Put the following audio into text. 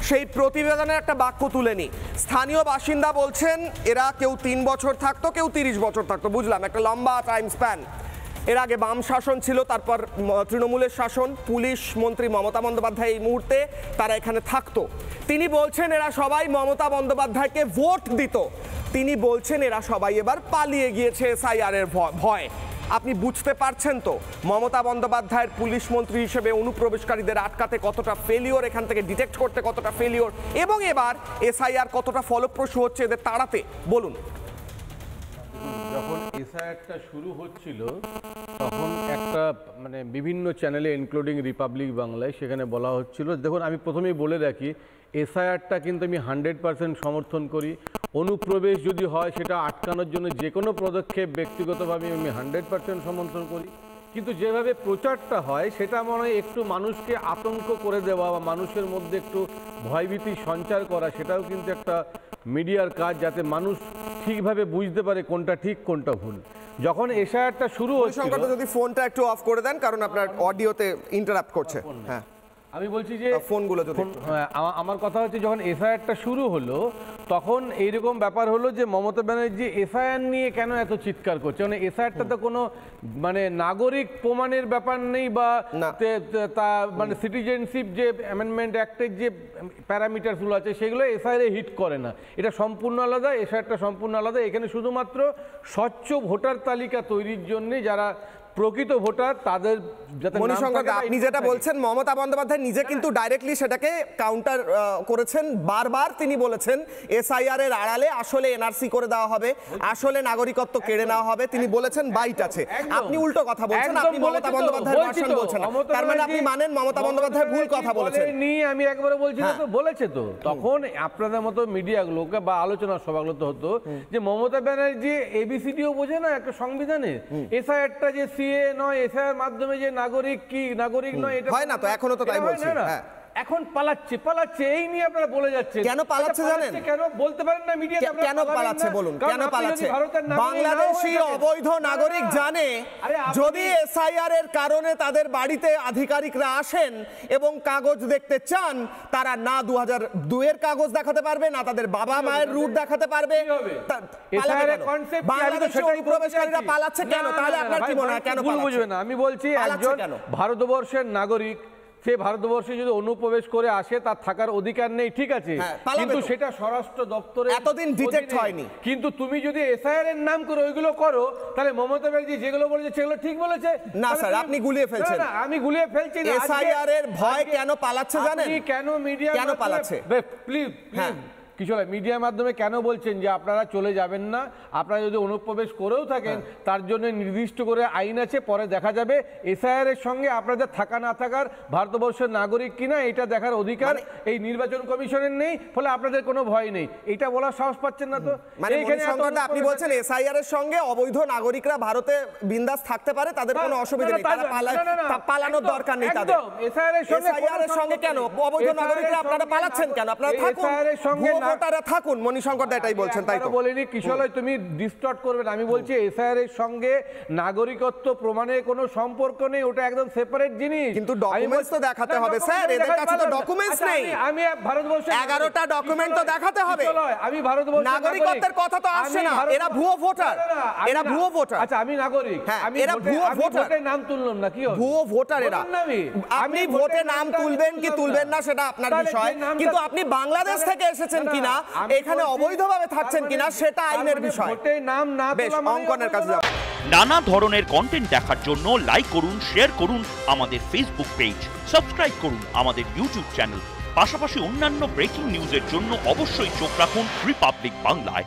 সেই প্রতিবেদনের একটা বাক্য তুলে নি। স্থানীয় বাসিন্দা বলছেন এরা কেউ 3 বছর থাকতো, কেউ 30 বছর থাকতো। বুঝলাম, একটা লম্বা টাইম স্প্যান। এর আগে বাম শাসন ছিল, তারপর তৃণমূলের শাসন, পুলিশ মন্ত্রী মমতা বন্দ্যোপাধ্যায় এই মুহূর্তে তারা এখানে থাকতো। তিনি বলছেন এরা সবাই মমতা বন্দ্যোপাধ্যায়কে ভোট দিত। তিনি বলছেন এরা সবাই এবার পালিয়ে গিয়েছে এসআইআর এর ভয়। আপনি বুঝতে পারছেন তো মমতা বন্দ্যোপাধ্যায়ের পুলিশ মন্ত্রী হিসেবে অনুপ্রবেশকারীদের আটকাতে কতটা ফেলিওর, এখান থেকে ডিটেক্ট করতে কতটা ফেলিওর, এবং এবার এসআইআর কতটা ফলপ্রসূ হচ্ছে এদের তাড়াতে। বলুন। যখন এসআইআরটা শুরু হচ্ছিল তখন একটা বিভিন্ন চ্যানেলে ইনক্লুডিং রিপাবলিক বাংলায় সেখানে বলা হচ্ছিল, দেখুন আমি প্রথমেই বলে রাখি এসআইআরটা কিন্তু আমি 100% সমর্থন করি। অনুপ্রবেশ যদি হয় সেটা আটকানোর জন্য যে কোনো পদক্ষেপ ব্যক্তিগতভাবে আমি 100% সমর্থন করি, কিন্তু যেভাবে প্রচারটা হয় সেটা মনে হয় একটু মানুষকে আতঙ্ক করে দেওয়া বা মানুষের মধ্যে একটু ভয়ভীতি সঞ্চার করা, সেটাও কিন্তু একটা মিডিয়ার কাজ, যাতে মানুষ ঠিকভাবে বুঝতে পারে কোনটা ঠিক কোনটা ভুল। যখন এসআইআরটা শুরু হচ্ছিল, যদি ফোনটা একটু অফ করে দেন কারণ আপনার অডিওতে ইন্টারাপ্ট করছে। হ্যাঁ, আমি বলছি যে ফোনগুলো আমার কথা হচ্ছে যখন এসআইআরটা শুরু হলো তখন এইরকম ব্যাপার হলো যে মমতা ব্যানার্জি এসআইআর নিয়ে কেন এত চিৎকার করছে, মানে এসআইআরটা তো কোনো নাগরিক প্রমাণের ব্যাপার নেই বা তা সিটিজেনশিপ যে অ্যামেন্ডমেন্ট অ্যাক্টের যে প্যারামিটারগুলো আছে সেগুলো এসআইআর হিট করে না। এটা সম্পূর্ণ আলাদা, এসআইআরটা সম্পূর্ণ আলাদা। এখানে শুধুমাত্র স্বচ্ছ ভোটার তালিকা তৈরির জন্য যারা প্রকৃত ভোটার তাদের যাতে। আপনি যেটা বলছেন মমতা বন্দ্যোপাধ্যায় নিজে কিন্তু ডাইরেক্টলি সেটাকে কাউন্টার করেছেন। বারবার তিনি বলেছেন এসআইআর এর আড়ালে আসলে এনআরসি করে দেওয়া হবে, আসলে নাগরিকত্ব কেড়ে নেওয়া হবে। তিনি বলেছেন বাইট আছে। আপনি উল্টো কথা বলছেন, আপনি মমতা বন্দ্যোপাধ্যায়ের ভাষণ বলছেন। তার মানে আপনি মানেন মমতা বন্দ্যোপাধ্যায় ভুল কথা বলেছেন? আমি একবারে বলছি না তো, বলেছে তো। তখন আপনাদের মতো মিডিয়াগুলোকে বা আলোচনা সভাগুলো তো হতো যে মমতা ব্যানার্জি এবিসিডিও বোঝে না একটা সংবিধানে, এসআইআরটা যে সিএ নয়, এসআইআর মাধ্যমে যে নাগরিক কি নাগরিক নয় এটা হয় না তো, এখনো তো তাই বলছি। এখন পালাচ্ছে এই নিয়ে আপনারা বলে যাচ্ছেন। কেন পালাচ্ছে জানেন? কেন বলতে পারেন না মিডিয়াতে? কেন পালাচ্ছে বলুন, কেন পালাচ্ছে? বাংলাদেশী অবৈধ নাগরিক জানে যদি এসআইআর এর কারণে তাদের বাড়িতে আধিকারিকরা আসেন এবং কাগজ দেখতে চান, তারা না 2002 এর কাগজ দেখাতে পারবে, না তাদের বাবা মায়ের রুট দেখাতে পারবে। বাংলাদেশী অনুপ্রবেশকারীরা পালাচ্ছে কেন? তাহলে আপনার কি মনে হয় কেন বুঝবে না? আমি বলছি একজন ভারতবর্ষের নাগরিক, সে ভারতবর্ষে যদি অনুপ্রবেশ করে আসে তার থাকার অধিকার নেই, ঠিক আছে, কিন্তু সেটা স্বরাষ্ট্র দপ্তরে এতদিন ডিটেক্ট হয়নি। কিন্তু তুমি যদি এসআইআর এর নাম করে ওইগুলো করো তাহলে মমতা ব্যানার্জি যেগুলো বলেছে সেগুলো ঠিক বলেছে না। স্যার আপনি গুলিয়ে ফেলছেন। না, আমি গুলিয়ে ফেলছি না। এসআইআর এর ভয় কেন পালাচ্ছে জানেন? আপনি কেন মিডিয়া কেন পালাচ্ছে? প্লিজ কিছু মিডিয়ার মাধ্যমে কেন বলছেন যে আপনারা চলে যাবেন না, আপনারা যদি অনুপ্রবেশ করেও থাকেন তার জন্য নির্দিষ্ট করে আইন আছে, পরে দেখা যাবে। এসআইআর এর সঙ্গে আপনাদের থাকা না থাকার, ভারতবর্ষের নাগরিক কিনা এটা দেখার অধিকার এই নির্বাচন কমিশনের নেই, ফলে আপনাদের কোনো ভয় নেই। এটা বলার সাহস পাচ্ছেন না তো? আপনি বলছেন এসআইআর এর সঙ্গে অবৈধ নাগরিকরা ভারতে বিন্দাস থাকতে পারে, তাদের কোনো অসুবিধা নেই, তারা পালানোর দরকার নেই তাদের। এসআইআর এর সঙ্গে কেন অবৈধ নাগরিকরা আপনারা পালাচ্ছেন কেন? আপনারা থাকুন, ভোটাররা থাকুন। মণিশঙ্কর দা এটাই বলছেন, তাই তো? বলিনি কিশোরয় তুমি ডিস্টর্ট করবে না। আমি বলছি এসআইআর এর সঙ্গে নাগরিকত্ব প্রমাণের কোনো সম্পর্ক নেই, ওটা একদম সেপারেট জিনিস। কিন্তু ডকুমেন্টস তো দেখাতে হবে স্যার, এদের কাছে তো ডকুমেন্টস নেই। আমি ভারতবর্ষে 11টা ডকুমেন্ট তো দেখাতে হবে। আমি ভারতবর্ষের নাগরিকত্বের কথা তো আসছে না, এরা ভুয়ো ভোটার, এরা ভুয়ো ভোটার। আচ্ছা আমি নাগরিক, আমি এরা ভুয়ো ভোটার, নাম তুললাম না, কি হবে? ভুয়ো ভোটার এরা। আপনি ভোটে নাম তুলবেন কি তুলবেন না সেটা আপনার বিষয়, কিন্তু আপনি বাংলাদেশ থেকে এসেছেন কিনা, এখানে অবৈধভাবে থাকছেন কিনা সেটা আইনের বিষয়। নাম না অঙ্কনের কাছে যাও। নানা ধরনের কন্টেন্ট দেখার জন্য লাইক করুন, শেয়ার করুন আমাদের ফেসবুক পেজ, সাবস্ক্রাইব করুন আমাদের ইউটিউব চ্যানেল। পাশাপাশি অন্যান্য ব্রেকিং নিউজের জন্য অবশ্যই চোখ রাখুন রিপাবলিক বাংলায়।